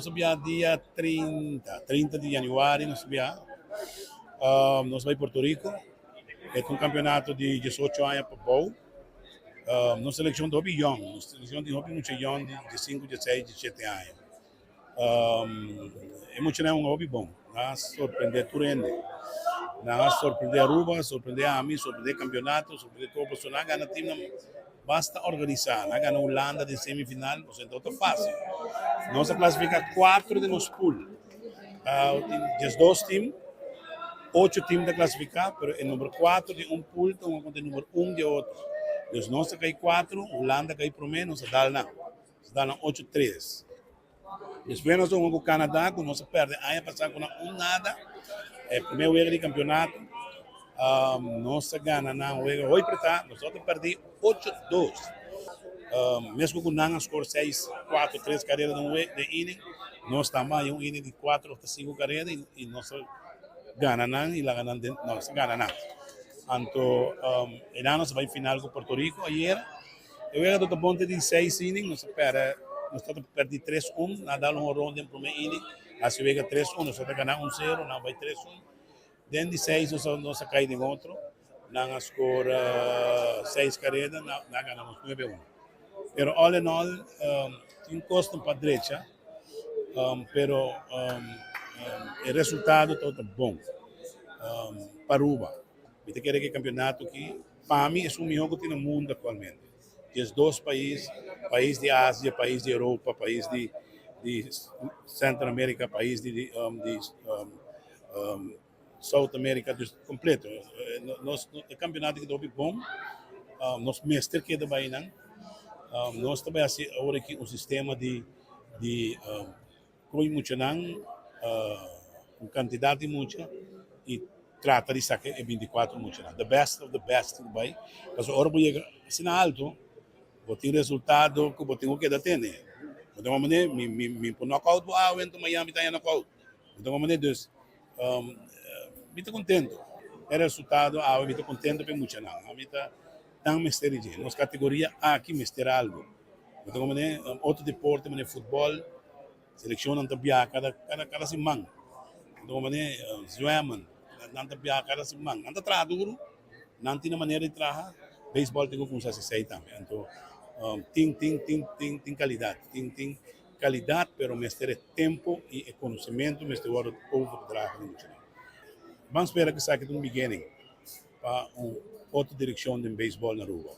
Subia dia 30 de januário, nós subia. Nós vai Porto Rico. É um campeonato de 18 anos para bom. Nossa seleção de hobby young. Nossa seleção de hobby muito young, de 5, de 6, de 7 anos. É muito um hobby bom. Nós surpreender Turende. Nós surpreender Aruba, surpreender Ami, surpreender campeonato, surpreender Copa Sonar, ganha time. Basta organizar. Nós ganhamos Holanda de semifinal, então é fácil. Nós classificamos 4 de nos pool. Tem 2 times, 8 times de classificar, mas o número 4 de um pool toma conta o número 1 de outro. Então, nós cai 4, Holanda cai por menos, dá 8-3. Depois nós vamos com o Canadá, que nós perdemos, aí passar com um nada, é o primeiro erro de campeonato, nós ganhamos, não, hoje para nós perdemos 8-2. Mesmo com não score 6-4, 3 carreiras de inning, nós também um inning de 4 ou 5 carreiras e nós ganhamos e lá ganhamos, nós ganhamos. Então, nós vai final com Porto Rico ayer. Eu era do ponto de 6 innings, nós perdemos 3-1, nós damos uma ronda em primeiro inning, assim chega 3-1, nós ganhamos 1-0, nós vai 3-1. Dentro de 6, nós caímos em outro, nós score 6 carreiras, nós ganhamos 9-1. Pero all in all, tem custo para a direita, pero o resultado todo bom. Para Aruba, eu quero que o campeonato aqui, para mim, é o melhor que tem no mundo atualmente. Tem 2 países, país de Ásia, país de Europa, país de Centro-América, país de South América, completo. O campeonato que é bom, nós mestre que é da Bahia, nós também assim agora aqui um sistema de muito não com quantidade muito e trata de sacar 24 muito não the best of the best vai mas agora vou chegar assim alto vou ter resultado que vou ter que dar né então uma maneira me por knockout vou então Miami tá knockout então uma maneira dus me tô contento é resultado me tô contente com muito não me tá tão misterioso nos categoria aqui mister algo então como né outro deporte como futebol selecionam também cada semana então como né swimming não também cada semana não tá duro não tem maneira de trabalhar beisebol tem que começar a ser também então tem qualidade tem qualidade pero mister tempo e conhecimento mister o povo trabalha muito vamos esperar que saia um beginning para outra direção de beisebol na rua